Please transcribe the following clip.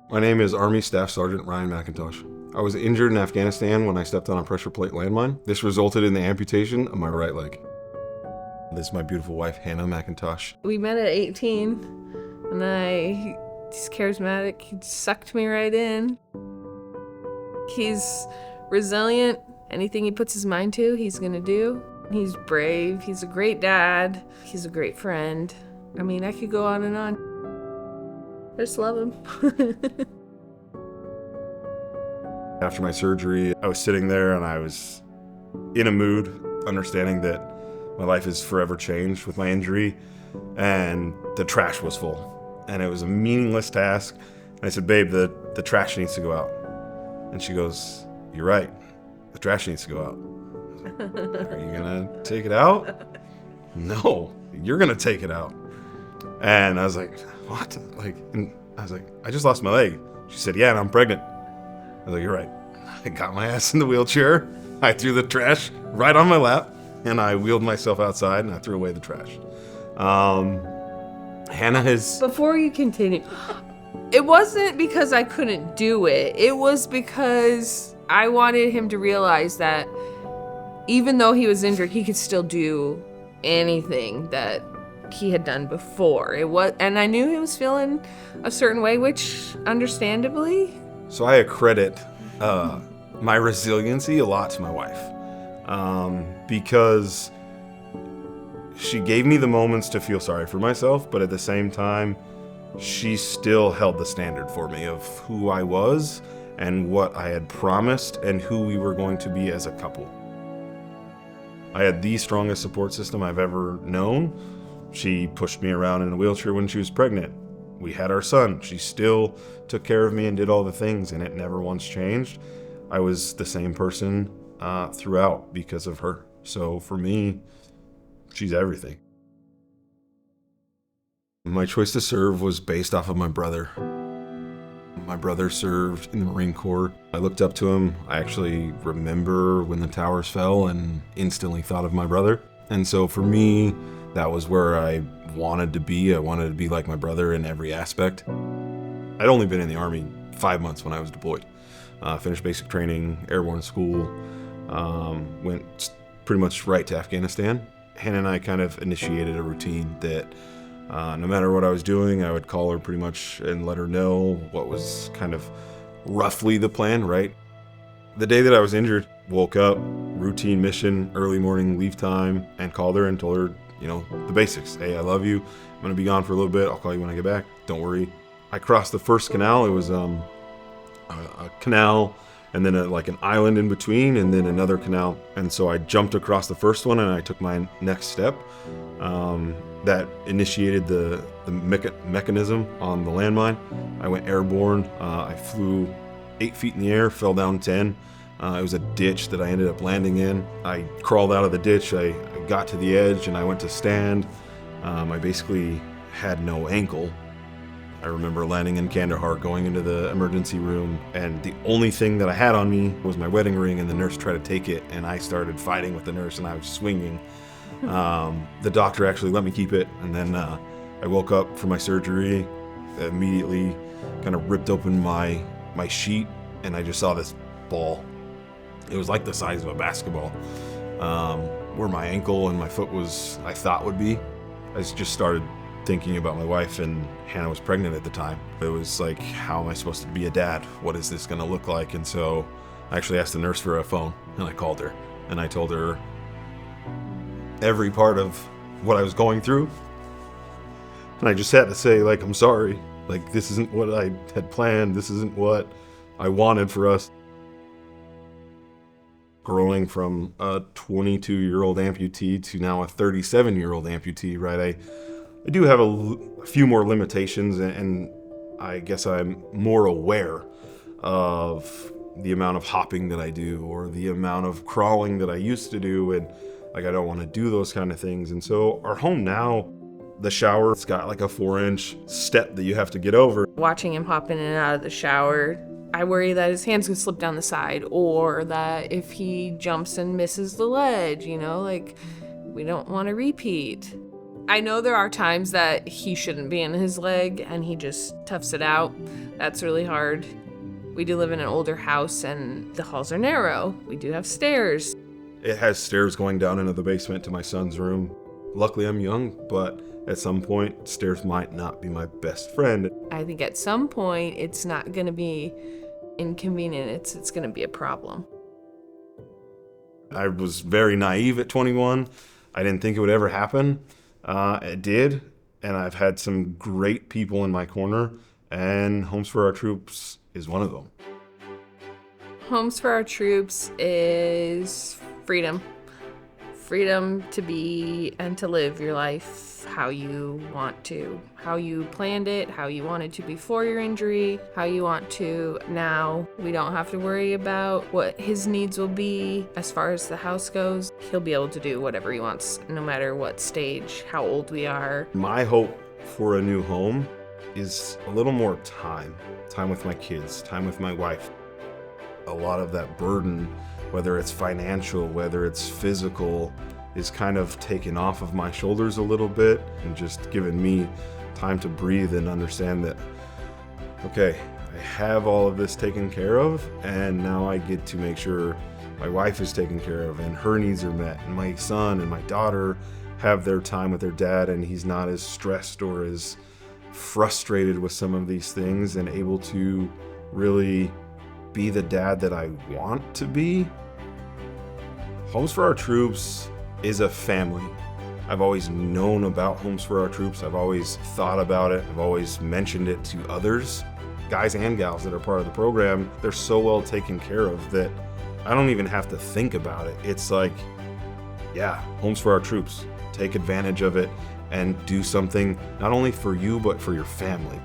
My name is Army Staff Sergeant Ryan McIntosh. I was injured in Afghanistan when I stepped on a pressure plate landmine. This resulted in the amputation of my right leg. This is my beautiful wife, Hannah McIntosh. We met at 18, and he's charismatic. He sucked me right in. He's resilient. Anything he puts his mind to, he's gonna do. He's brave. He's a great dad. He's a great friend. I mean, I could go on and on. I just love him. After my surgery, I was sitting there and I was in a mood, understanding that my life is forever changed with my injury, and the trash was full. And it was a meaningless task. And I said, babe, the trash needs to go out. And she goes, you're right, the trash needs to go out. Are you gonna take it out? No, you're gonna take it out. And I was like, what? And I was like, I just lost my leg. She said, yeah, and I'm pregnant. I was like, you're right. I got my ass in the wheelchair. I threw the trash right on my lap, and I wheeled myself outside, and I threw away the trash. Hannah has... Before you continue, it wasn't because I couldn't do it. It was because I wanted him to realize that even though he was injured, he could still do anything that he had done before. And I knew he was feeling a certain way, which understandably. So I accredit my resiliency a lot to my wife, because she gave me the moments to feel sorry for myself, but at the same time, she still held the standard for me of who I was and what I had promised and who we were going to be as a couple. I had the strongest support system I've ever known. She pushed me around in a wheelchair when she was pregnant. We had our son. She still took care of me and did all the things, and it never once changed. I was the same person throughout because of her. So for me, she's everything. My choice to serve was based off of my brother. My brother served in the Marine Corps. I looked up to him. I actually remember when the towers fell and instantly thought of my brother. And so for me, that was where I wanted to be. I wanted to be like my brother in every aspect. I'd only been in the Army 5 months when I was deployed. Finished basic training, airborne school, went pretty much right to Afghanistan. Hannah and I kind of initiated a routine that no matter what I was doing, I would call her pretty much and let her know what was kind of roughly the plan, right? The day that I was injured, woke up, routine mission, early morning leave time, and called her and told her, you know, the basics. Hey, I love you. I'm gonna be gone for a little bit. I'll call you when I get back. Don't worry. I crossed the first canal. It was a canal and then like an island in between and then another canal. And so I jumped across the first one and I took my next step. That initiated the mechanism on the landmine. I went airborne. I flew 8 feet in the air, fell down 10. It was a ditch that I ended up landing in. I crawled out of the ditch. I got to the edge and I went to stand. I basically had no ankle. I remember landing in Kandahar, going into the emergency room, and the only thing that I had on me was my wedding ring, and the nurse tried to take it, and I started fighting with the nurse, and I was swinging. The doctor actually let me keep it, and then I woke up from my surgery, immediately kind of ripped open my sheet, and I just saw this ball. It was like the size of a basketball, where my ankle and my foot was, I thought would be. I just started thinking about my wife, and Hannah was pregnant at the time. It was like, how am I supposed to be a dad? What is this gonna look like? And so I actually asked the nurse for a phone, and I called her, and I told her every part of what I was going through. And I just had to say, like, I'm sorry. Like, this isn't what I had planned. This isn't what I wanted for us. Growing from a 22-year-old amputee to now a 37-year-old amputee, right? I do have a few more limitations, and I guess I'm more aware of the amount of hopping that I do or the amount of crawling that I used to do, and like I don't want to do those kind of things. And so our home now, the shower, it's got like a 4-inch step that you have to get over. Watching him hop in and out of the shower, I worry that his hands could slip down the side, or that if he jumps and misses the ledge, you know, like, we don't want to repeat. I know there are times that he shouldn't be in his leg and he just toughs it out, That's really hard. We do live in an older house and the halls are narrow. We do have stairs. It has stairs going down into the basement to my son's room. Luckily, I'm young, but at some point, stairs might not be my best friend. I think at some point, it's not going to be inconvenient. It's going to be a problem. I was very naive at 21. I didn't think it would ever happen. It did, and I've had some great people in my corner, and Homes for Our Troops is one of them. Homes for Our Troops is freedom. Freedom to be and to live your life how you want to, how you planned it, how you wanted to before your injury, how you want to now. We don't have to worry about what his needs will be as far as the house goes. He'll be able to do whatever he wants, no matter what stage, how old we are. My hope for a new home is a little more time with my kids, time with my wife. A lot of that burden, whether it's financial, whether it's physical, is kind of taken off of my shoulders a little bit and just given me time to breathe and understand that, okay, I have all of this taken care of, and now I get to make sure my wife is taken care of and her needs are met, and my son and my daughter have their time with their dad, and he's not as stressed or as frustrated with some of these things and able to really be the dad that I want to be. Homes for Our Troops is a family. I've always known about Homes for Our Troops. I've always thought about it. I've always mentioned it to others, guys and gals that are part of the program. They're so well taken care of that I don't even have to think about it. It's like, yeah, Homes for Our Troops. Take advantage of it and do something not only for you, but for your family.